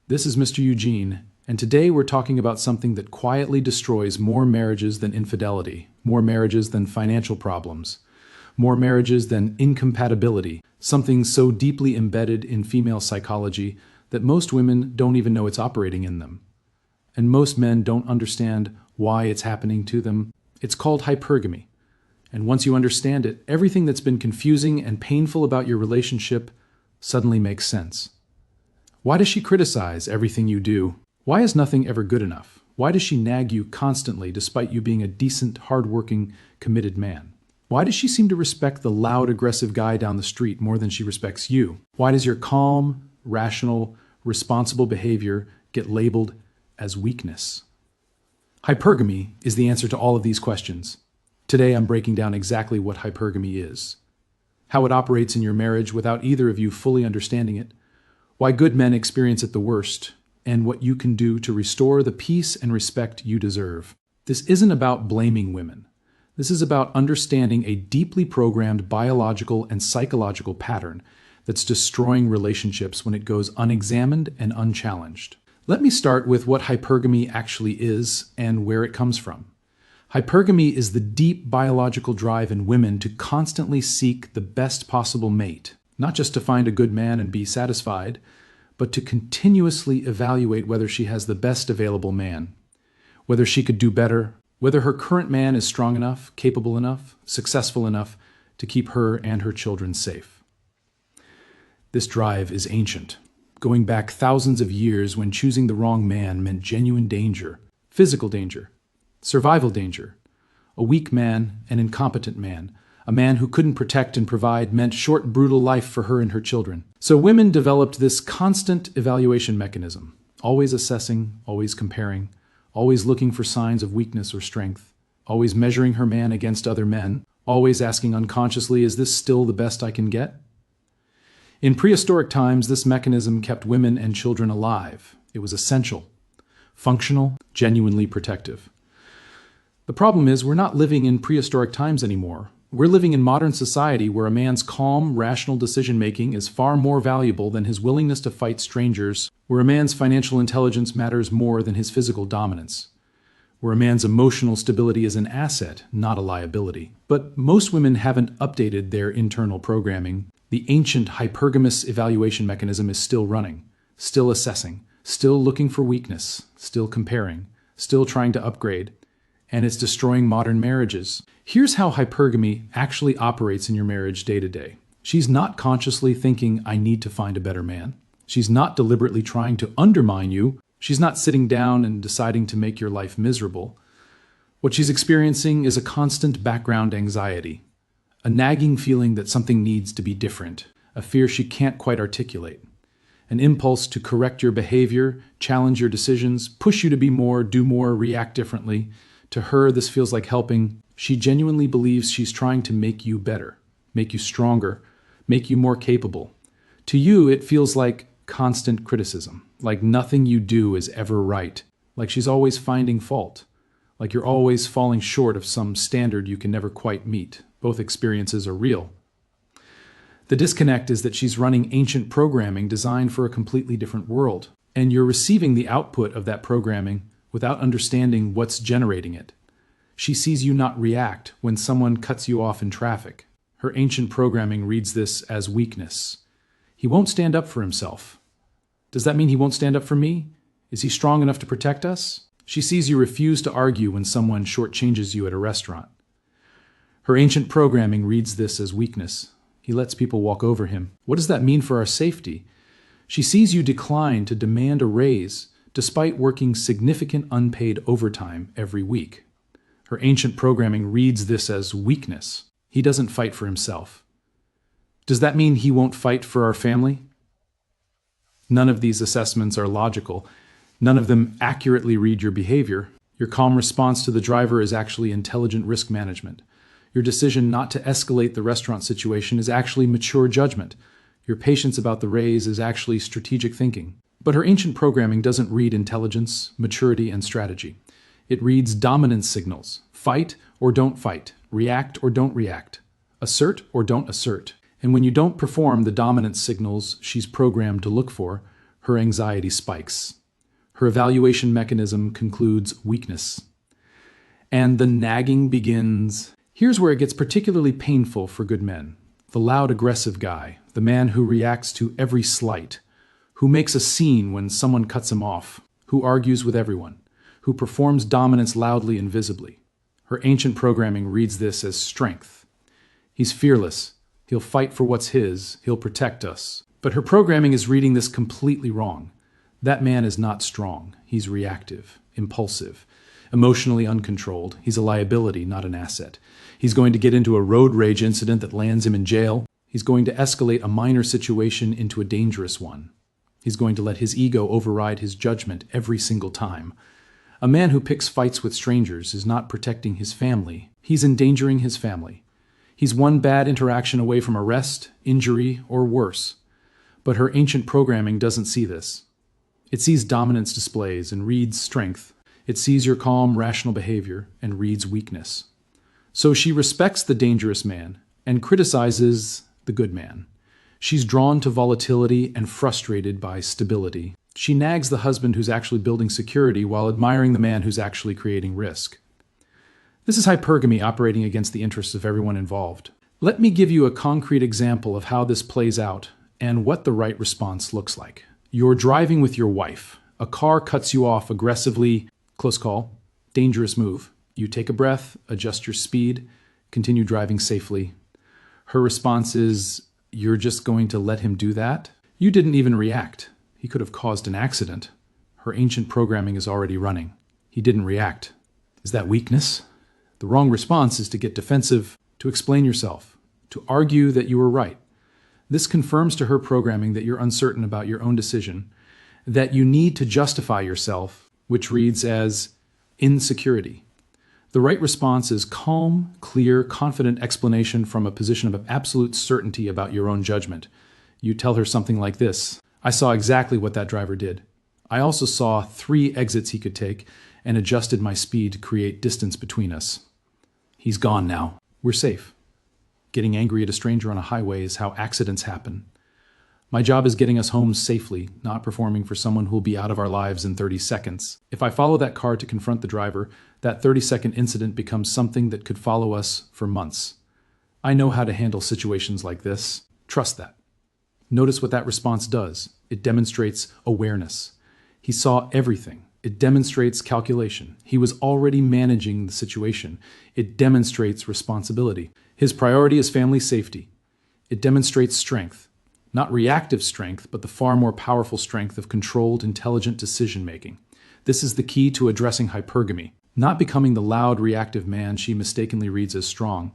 This is Mr. Eugene, and today we're talking about something that quietly destroys more marriages than infidelity, more marriages than financial problems, more marriages than incompatibility, something so deeply embedded in female psychology that most women don't even know it's operating in them. And most men don't understand why it's happening to them. It's called hypergamy. And once you understand it, everything that's been confusing and painful about your relationship suddenly makes sense. Why does she criticize everything you do? Why is nothing ever good enough? Why does she nag you constantly despite you being a decent, hardworking, committed man? Why does she seem to respect the loud, aggressive guy down the street more than she respects you? Why does your calm, rational, responsible behavior get labeled as weakness? Hypergamy is the answer to all of these questions. Today I'm breaking down exactly what hypergamy is, how it operates in your marriage without either of you fully understanding it, why good men experience it the worst, and what you can do to restore the peace and respect you deserve. This isn't about blaming women. This is about understanding a deeply programmed biological and psychological pattern that's destroying relationships when it goes unexamined and unchallenged. Let me start with what hypergamy actually is and where it comes from. Hypergamy is the deep biological drive in women to constantly seek the best possible mate, not just to find a good man and be satisfied, but to continuously evaluate whether she has the best available man, whether she could do better, whether her current man is strong enough, capable enough, successful enough to keep her and her children safe. This drive is ancient, going back thousands of years when choosing the wrong man meant genuine danger, physical danger, survival danger. A weak man, an incompetent man, a man who couldn't protect and provide meant short, brutal life for her and her children. So women developed this constant evaluation mechanism, always assessing, always comparing, always looking for signs of weakness or strength, always measuring her man against other men, always asking unconsciously, is this still the best I can get? In prehistoric times, this mechanism kept women and children alive. It was essential, functional, genuinely protective. The problem is we're not living in prehistoric times anymore. We're living in modern society where a man's calm, rational decision-making is far more valuable than his willingness to fight strangers, where a man's financial intelligence matters more than his physical dominance, where a man's emotional stability is an asset, not a liability. But most women haven't updated their internal programming. The ancient hypergamous evaluation mechanism is still running, still assessing, still looking for weakness, still comparing, still trying to upgrade, and it's destroying modern marriages. Here's how hypergamy actually operates in your marriage day to day. She's not consciously thinking, I need to find a better man. She's not deliberately trying to undermine you. She's not sitting down and deciding to make your life miserable. What she's experiencing is a constant background anxiety, a nagging feeling that something needs to be different, a fear she can't quite articulate, an impulse to correct your behavior, challenge your decisions, push you to be more, do more, react differently. To her, this feels like helping. She genuinely believes she's trying to make you better, make you stronger, make you more capable. To you, it feels like constant criticism, like nothing you do is ever right, like she's always finding fault, like you're always falling short of some standard you can never quite meet. Both experiences are real. The disconnect is that she's running ancient programming designed for a completely different world, and you're receiving the output of that programming without understanding what's generating it. She sees you not react when someone cuts you off in traffic. Her ancient programming reads this as weakness. He won't stand up for himself. Does that mean he won't stand up for me? Is he strong enough to protect us? She sees you refuse to argue when someone shortchanges you at a restaurant. Her ancient programming reads this as weakness. He lets people walk over him. What does that mean for our safety? She sees you decline to demand a raise despite working significant unpaid overtime every week. Her ancient programming reads this as weakness. He doesn't fight for himself. Does that mean he won't fight for our family? None of these assessments are logical. None of them accurately read your behavior. Your calm response to the driver is actually intelligent risk management. Your decision not to escalate the restaurant situation is actually mature judgment. Your patience about the raise is actually strategic thinking. But her ancient programming doesn't read intelligence, maturity, and strategy. It reads dominance signals. Fight or don't fight. React or don't react. Assert or don't assert. And when you don't perform the dominance signals she's programmed to look for, her anxiety spikes. Her evaluation mechanism concludes weakness. And the nagging begins. Here's where it gets particularly painful for good men. The loud, aggressive guy, the man who reacts to every slight, who makes a scene when someone cuts him off, who argues with everyone, who performs dominance loudly and visibly. Her ancient programming reads this as strength. He's fearless. He'll fight for what's his. He'll protect us. But her programming is reading this completely wrong. That man is not strong. He's reactive, impulsive, emotionally uncontrolled. He's a liability, not an asset. He's going to get into a road rage incident that lands him in jail. He's going to escalate a minor situation into a dangerous one. He's going to let his ego override his judgment every single time. A man who picks fights with strangers is not protecting his family. He's endangering his family. He's one bad interaction away from arrest, injury, or worse. But her ancient programming doesn't see this. It sees dominance displays and reads strength. It sees your calm, rational behavior and reads weakness. So she respects the dangerous man and criticizes the good man. She's drawn to volatility and frustrated by stability. She nags the husband who's actually building security while admiring the man who's actually creating risk. This is hypergamy operating against the interests of everyone involved. Let me give you a concrete example of how this plays out and what the right response looks like. You're driving with your wife. A car cuts you off aggressively. Close call. Dangerous move. You take a breath, adjust your speed, continue driving safely. Her response is, "You're just going to let him do that?" You didn't even react. He could have caused an accident. Her ancient programming is already running. He didn't react. Is that weakness? The wrong response is to get defensive, to explain yourself, to argue that you were right. This confirms to her programming that you're uncertain about your own decision, that you need to justify yourself, which reads as insecurity. The right response is calm, clear, confident explanation from a position of absolute certainty about your own judgment. You tell her something like this: "I saw exactly what that driver did. I also saw 3 exits he could take and adjusted my speed to create distance between us. He's gone now. We're safe. Getting angry at a stranger on a highway is how accidents happen. My job is getting us home safely, not performing for someone who will be out of our lives in 30 seconds. If I follow that car to confront the driver, that 30-second incident becomes something that could follow us for months. I know how to handle situations like this. Trust that." Notice what that response does. It demonstrates awareness. He saw everything. It demonstrates calculation. He was already managing the situation. It demonstrates responsibility. His priority is family safety. It demonstrates strength. Not reactive strength, but the far more powerful strength of controlled, intelligent decision-making. This is the key to addressing hypergamy. Not becoming the loud, reactive man she mistakenly reads as strong,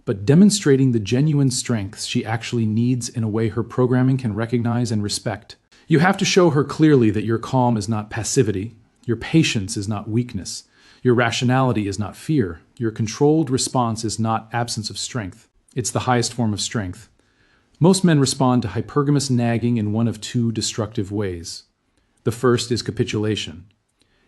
but demonstrating the genuine strengths she actually needs in a way her programming can recognize and respect. You have to show her clearly that your calm is not passivity, your patience is not weakness, your rationality is not fear, your controlled response is not absence of strength. It's the highest form of strength. Most men respond to hypergamous nagging in one of 2 destructive ways. The first is capitulation.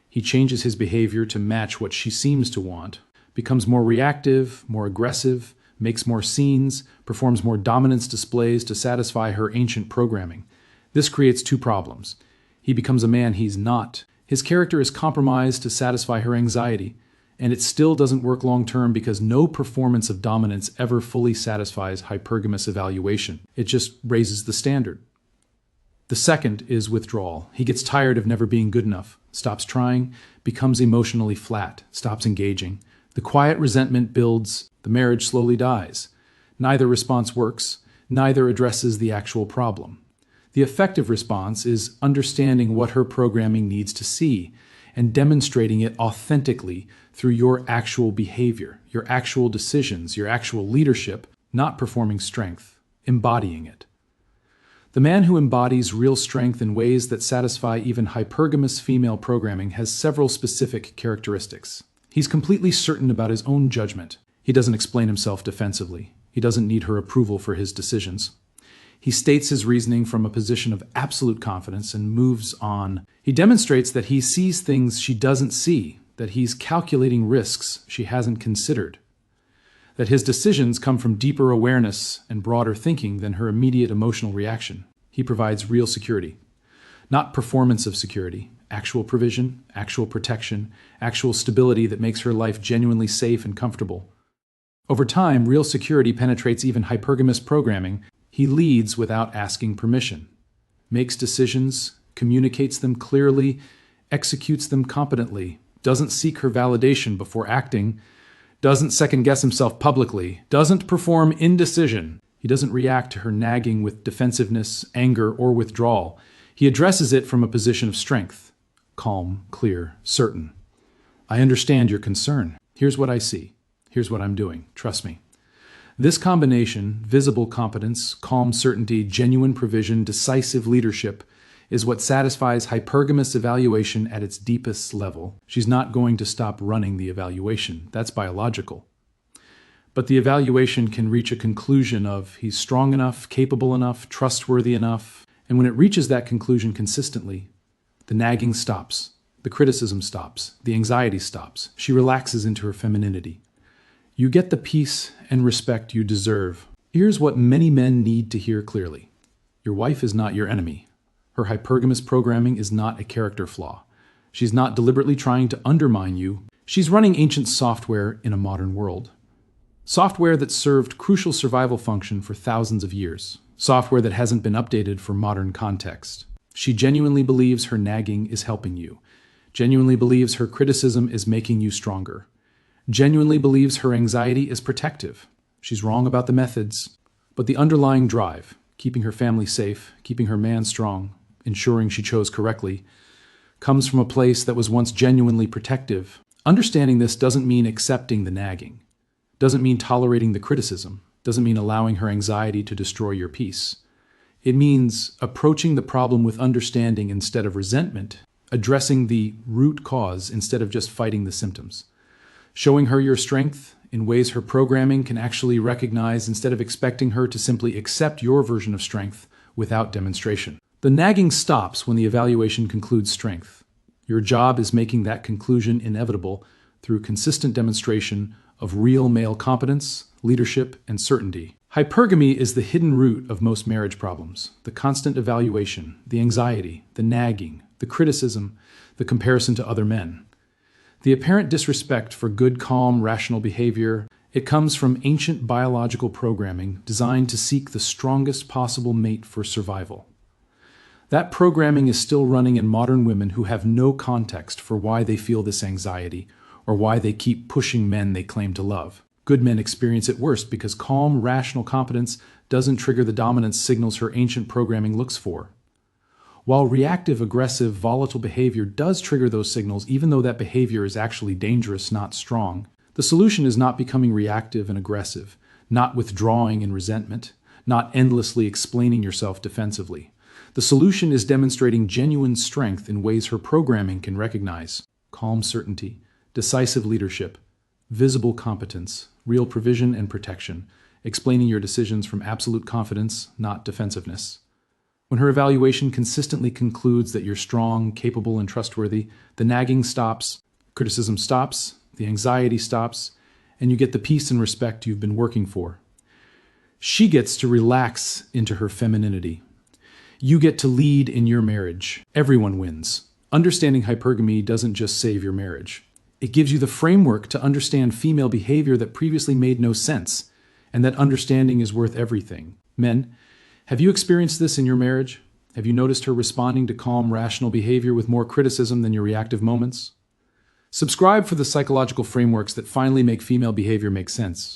He changes his behavior to match what she seems to want, becomes more reactive, more aggressive, makes more scenes, performs more dominance displays to satisfy her ancient programming. This creates 2 problems. He becomes a man he's not. His character is compromised to satisfy her anxiety, and it still doesn't work long-term because no performance of dominance ever fully satisfies hypergamous evaluation. It just raises the standard. The second is withdrawal. He gets tired of never being good enough, stops trying, becomes emotionally flat, stops engaging. The quiet resentment builds, the marriage slowly dies. Neither response works, neither addresses the actual problem. The effective response is understanding what her programming needs to see and demonstrating it authentically through your actual behavior, your actual decisions, your actual leadership, not performing strength, embodying it. The man who embodies real strength in ways that satisfy even hypergamous female programming has several specific characteristics. He's completely certain about his own judgment. He doesn't explain himself defensively. He doesn't need her approval for his decisions. He states his reasoning from a position of absolute confidence and moves on. He demonstrates that he sees things she doesn't see, that he's calculating risks she hasn't considered, that his decisions come from deeper awareness and broader thinking than her immediate emotional reaction. He provides real security. Not performance of security, actual provision, actual protection, actual stability that makes her life genuinely safe and comfortable. Over time, real security penetrates even hypergamous programming. He leads without asking permission, makes decisions, communicates them clearly, executes them competently, doesn't seek her validation before acting, doesn't second-guess himself publicly, doesn't perform indecision. He doesn't react to her nagging with defensiveness, anger, or withdrawal. He addresses it from a position of strength, calm, clear, certain. I understand your concern. Here's what I see. Here's what I'm doing. Trust me. This combination, visible competence, calm certainty, genuine provision, decisive leadership, is what satisfies hypergamous evaluation at its deepest level. She's not going to stop running the evaluation. That's biological. But the evaluation can reach a conclusion of he's strong enough, capable enough, trustworthy enough. And when it reaches that conclusion consistently, the nagging stops, the criticism stops, the anxiety stops. She relaxes into her femininity. You get the peace and respect you deserve. Here's what many men need to hear clearly. Your wife is not your enemy. Her hypergamous programming is not a character flaw. She's not deliberately trying to undermine you. She's running ancient software in a modern world. Software that served crucial survival function for thousands of years. Software that hasn't been updated for modern context. She genuinely believes her nagging is helping you. Genuinely believes her criticism is making you stronger. Genuinely believes her anxiety is protective. She's wrong about the methods, but the underlying drive, keeping her family safe, keeping her man strong, ensuring she chose correctly, comes from a place that was once genuinely protective. Understanding this doesn't mean accepting the nagging, doesn't mean tolerating the criticism, doesn't mean allowing her anxiety to destroy your peace. It means approaching the problem with understanding instead of resentment, addressing the root cause instead of just fighting the symptoms. Showing her your strength in ways her programming can actually recognize instead of expecting her to simply accept your version of strength without demonstration. The nagging stops when the evaluation concludes strength. Your job is making that conclusion inevitable through consistent demonstration of real male competence, leadership, and certainty. Hypergamy is the hidden root of most marriage problems. The constant evaluation, the anxiety, the nagging, the criticism, the comparison to other men. The apparent disrespect for good, calm, rational behavior, it comes from ancient biological programming designed to seek the strongest possible mate for survival. That programming is still running in modern women who have no context for why they feel this anxiety or why they keep pushing men they claim to love. Good men experience it worst because calm, rational competence doesn't trigger the dominance signals her ancient programming looks for. While reactive, aggressive, volatile behavior does trigger those signals, even though that behavior is actually dangerous, not strong, the solution is not becoming reactive and aggressive, not withdrawing in resentment, not endlessly explaining yourself defensively. The solution is demonstrating genuine strength in ways her programming can recognize: calm certainty, decisive leadership, visible competence, real provision and protection, explaining your decisions from absolute confidence, not defensiveness. When her evaluation consistently concludes that you're strong, capable, and trustworthy, the nagging stops, criticism stops, the anxiety stops, and you get the peace and respect you've been working for. She gets to relax into her femininity. You get to lead in your marriage. Everyone wins. Understanding hypergamy doesn't just save your marriage. It gives you the framework to understand female behavior that previously made no sense, and that understanding is worth everything. Men, have you experienced this in your marriage? Have you noticed her responding to calm, rational behavior with more criticism than your reactive moments? Subscribe for the psychological frameworks that finally make female behavior make sense.